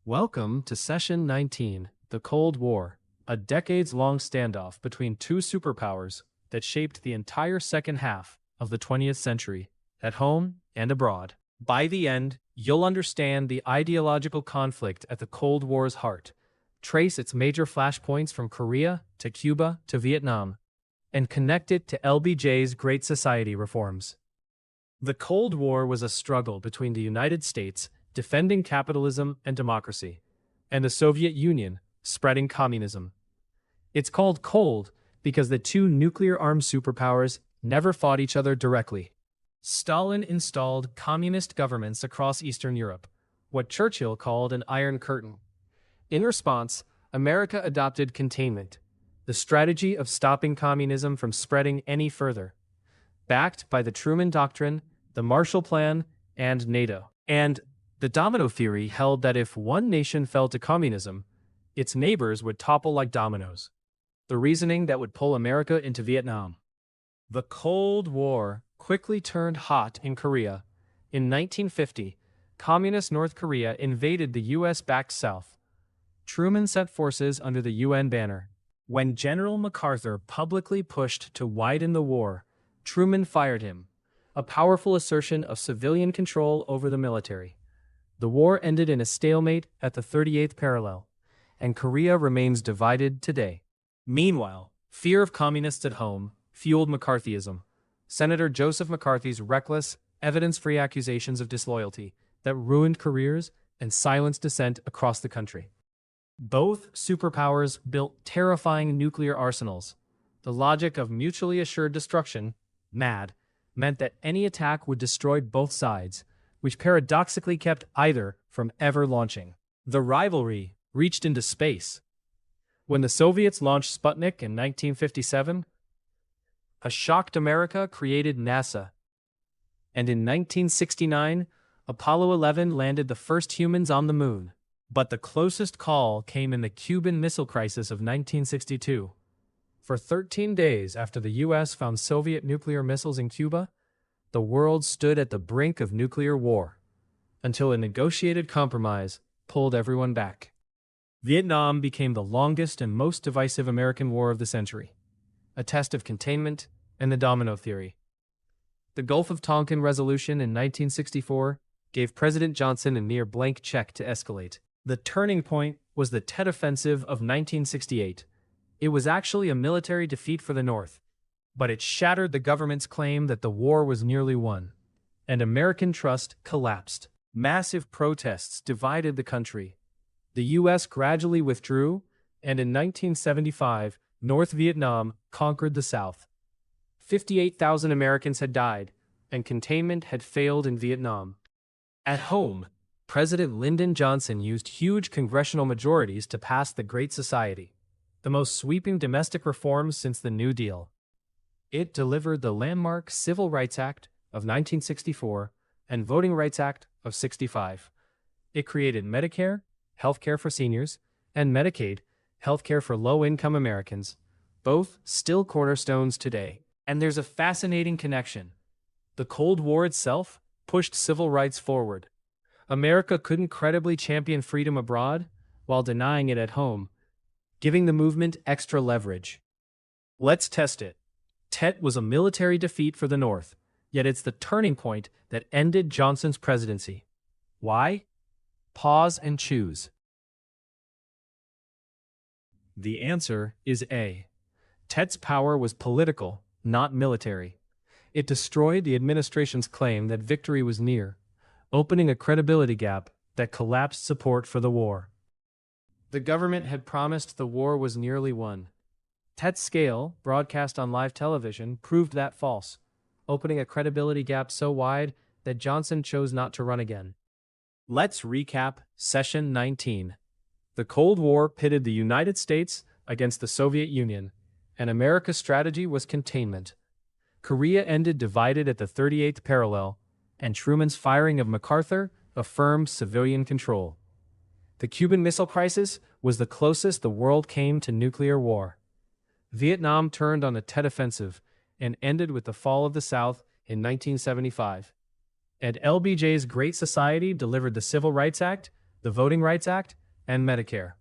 Welcome to Session 19, The Cold War, a decades-long standoff between two superpowers that shaped the entire second half of the 20th century, at home and abroad. By the end, you'll understand the ideological conflict at the Cold War's heart, trace its major flashpoints from Korea to Cuba to Vietnam, and connect it to LBJ's Great Society reforms. The Cold War was a struggle between the United States defending capitalism and democracy, and the Soviet Union spreading communism. It's called cold because the two nuclear-armed superpowers never fought each other directly. Stalin installed communist governments across Eastern Europe, what Churchill called an Iron Curtain. In response, America adopted containment, the strategy of stopping communism from spreading any further, backed by the Truman Doctrine, the Marshall Plan, and NATO. And the domino theory held that if one nation fell to communism, its neighbors would topple like dominoes, the reasoning that would pull America into Vietnam. The Cold War quickly turned hot in Korea. In 1950, communist North Korea invaded the U.S.-backed South. Truman sent forces under the UN banner. When General MacArthur publicly pushed to widen the war, Truman fired him, a powerful assertion of civilian control over the military. The war ended in a stalemate at the 38th parallel, and Korea remains divided today. Meanwhile, fear of communists at home fueled McCarthyism, Senator Joseph McCarthy's reckless, evidence-free accusations of disloyalty that ruined careers and silenced dissent across the country. Both superpowers built terrifying nuclear arsenals. The logic of mutually assured destruction, MAD, meant that any attack would destroy both sides, which paradoxically kept either from ever launching. The rivalry reached into space. When the Soviets launched Sputnik in 1957, a shocked America created NASA. And in 1969, Apollo 11 landed the first humans on the moon. But the closest call came in the Cuban Missile Crisis of 1962. For 13 days after the U.S. found Soviet nuclear missiles in Cuba, the world stood at the brink of nuclear war, until a negotiated compromise pulled everyone back. Vietnam became the longest and most divisive American war of the century, a test of containment and the domino theory. The Gulf of Tonkin resolution in 1964 gave President Johnson a near blank check to escalate. The turning point was the Tet Offensive of 1968. It was actually a military defeat for the North, but it shattered the government's claim that the war was nearly won, and American trust collapsed. Massive protests divided the country. The U.S. gradually withdrew, and in 1975, North Vietnam conquered the South. 58,000 Americans had died, and containment had failed in Vietnam. At home, President Lyndon Johnson used huge congressional majorities to pass the Great Society, the most sweeping domestic reforms since the New Deal. It delivered the landmark Civil Rights Act of 1964 and Voting Rights Act of '65. It created Medicare, healthcare for seniors, and Medicaid, healthcare for low-income Americans, both still cornerstones today. And there's a fascinating connection. The Cold War itself pushed civil rights forward. America couldn't credibly champion freedom abroad while denying it at home, giving the movement extra leverage. Let's test it. Tet was a military defeat for the North, yet it's the turning point that ended Johnson's presidency. Why? Pause and choose. The answer is A. Tet's power was political, not military. It destroyed the administration's claim that victory was near, opening a credibility gap that collapsed support for the war. The government had promised the war was nearly won. Tet's scale, broadcast on live television, proved that false, opening a credibility gap so wide that Johnson chose not to run again. Let's recap Session 19. The Cold War pitted the United States against the Soviet Union, and America's strategy was containment. Korea ended divided at the 38th parallel, and Truman's firing of MacArthur affirmed civilian control. The Cuban Missile Crisis was the closest the world came to nuclear war. Vietnam turned on the Tet Offensive and ended with the fall of the South in 1975. And LBJ's Great Society delivered the Civil Rights Act, the Voting Rights Act, and Medicare.